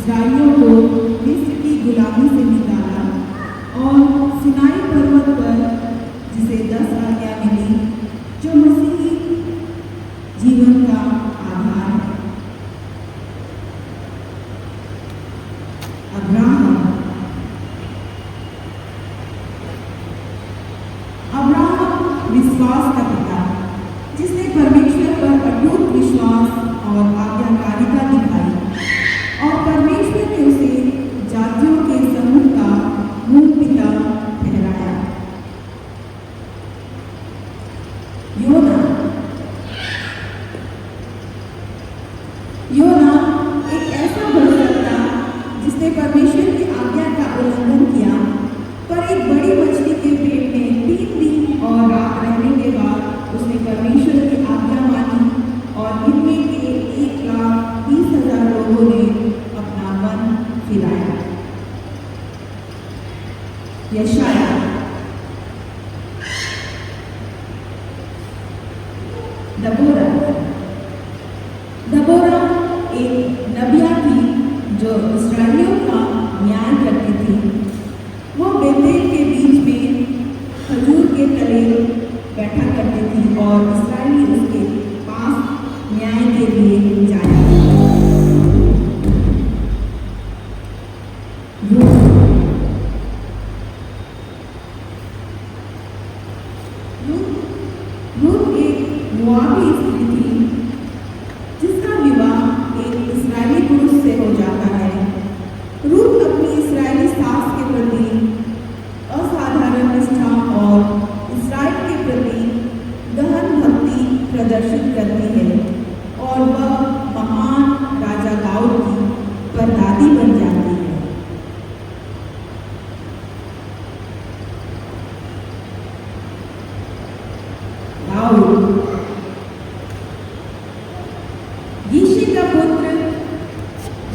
इस्राएलियों को मिस्र की गुलामी से निकाला और सिनाई पर्वत पर जिसे 10 आज्ञा मिली, जो मसीही जीवन का आधार है। अब्राहम विश्वास का पिता, जिसने परमेश्वर पर अटूट विश्वास और आज्ञाकारिता दिखाई और परमेश्वर ने उसे जातियों के समूह का मूल पिता ठहराया। योना एक ऐसा भविष्य था जिसने परमेश्वर की आज्ञा का उल्लंघन किया, पर एक बड़ी मछली के पेट में 3 दिन और रात रहने के बाद उसने परमेश्वर की आज्ञा मानी और इनमें के 1,30,000 लोगों ने अपना मन फिराया। यशाया दबोरा एक नबिया थी जो इस्राएलियों का न्याय करती थी। वो बेतेल के बीच में खजूर के तले बैठा करती थी और इस्राएली उसके पास न्याय के लिए जाए। रूत एक मोआबी स्त्री थी जिसका विवाह एक इस्राएली पुरुष से हो जाता है। रूत अपनी इस्राएली सास के प्रति असाधारण निष्ठा और इस्राएल के प्रति गहन भक्ति प्रदर्शित करती है और वह महान राजा दाऊद की परदादी बन जाती है। यिशै का पुत्र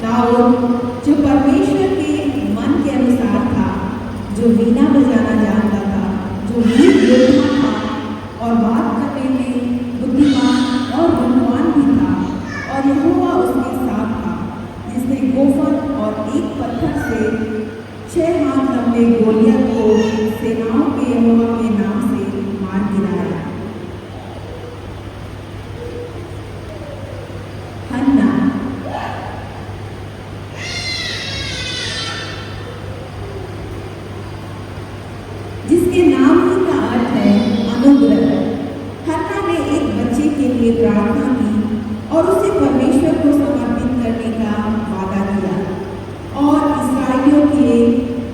दाऊद, जो परमेश्वर के मन के अनुसार था, जो वीणा बजाना जानता था, जो वीर योद्धा था और बात करने में बुद्धिमान और गुणवान भी था, और यहोवा उसके साथ था, जिसने गोफन और एक पत्थर से 6 हाथ लंबे गोलियत को सेनाओं के यहोवा के नाम से मार गिराया। जिसके नाम ही का अर्थ है अनुग्रह, हन्ना ने एक बच्चे के लिए प्रार्थना की और उसे परमेश्वर को समर्पित करने का वादा किया और इस्राएलियों के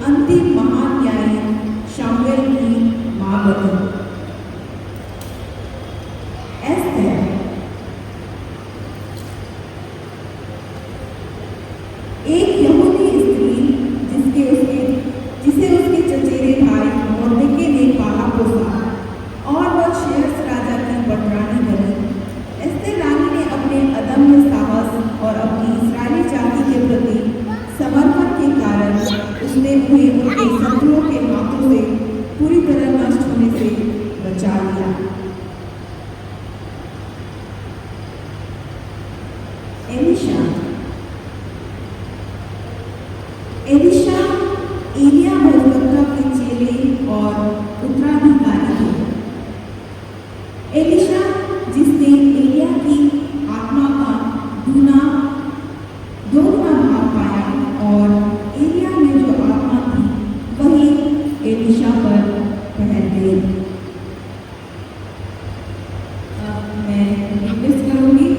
अंतिम महान न्यायी शामुएल की मां बनी। एस्थर एक यहूदी स्त्री जिसे उसके चचेरे भाई मोर्देकै ने पाला पोसा और वह शेर्स राजा की पटरानी बनी। एस्थर रानी ने अपने अदम्य साहस और अपनी इस्राएली जाति के प्रति समर्पण के कारण उसने उन्हें उनके शत्रुओं के हाथों से पूरी तरह नष्ट होने से बचा लिया। एलीशा एलिया भविष्यवक्ता के चेले और उत्तराधिकारी थे। एलीशा, जिसने एलिया की आत्मा का दोगुना भाग पाया, और एलिया में जो आत्मा थी वही एलीशा पर ठहर गई। अब मैं रिक्वेस्ट करूँगी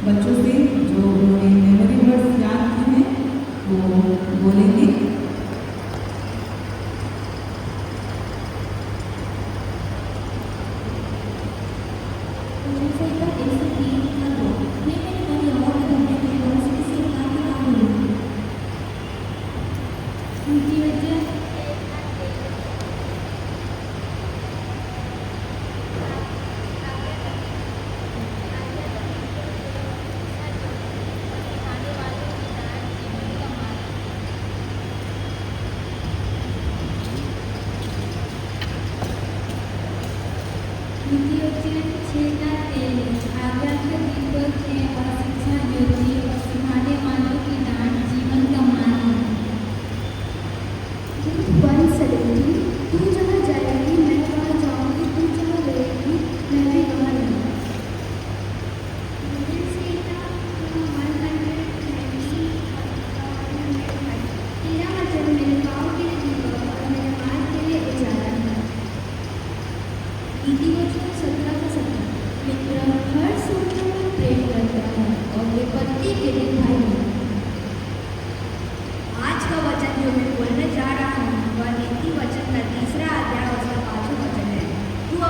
बच्चों से जो उन्होंने मेमोरी वर्ड्स याद की हैं वो बोलेंगे। आज्ञा के दीपक है और शिक्षा ज्योति और सिखाने वालों की डांट जीवन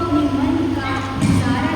अपने मन का सारा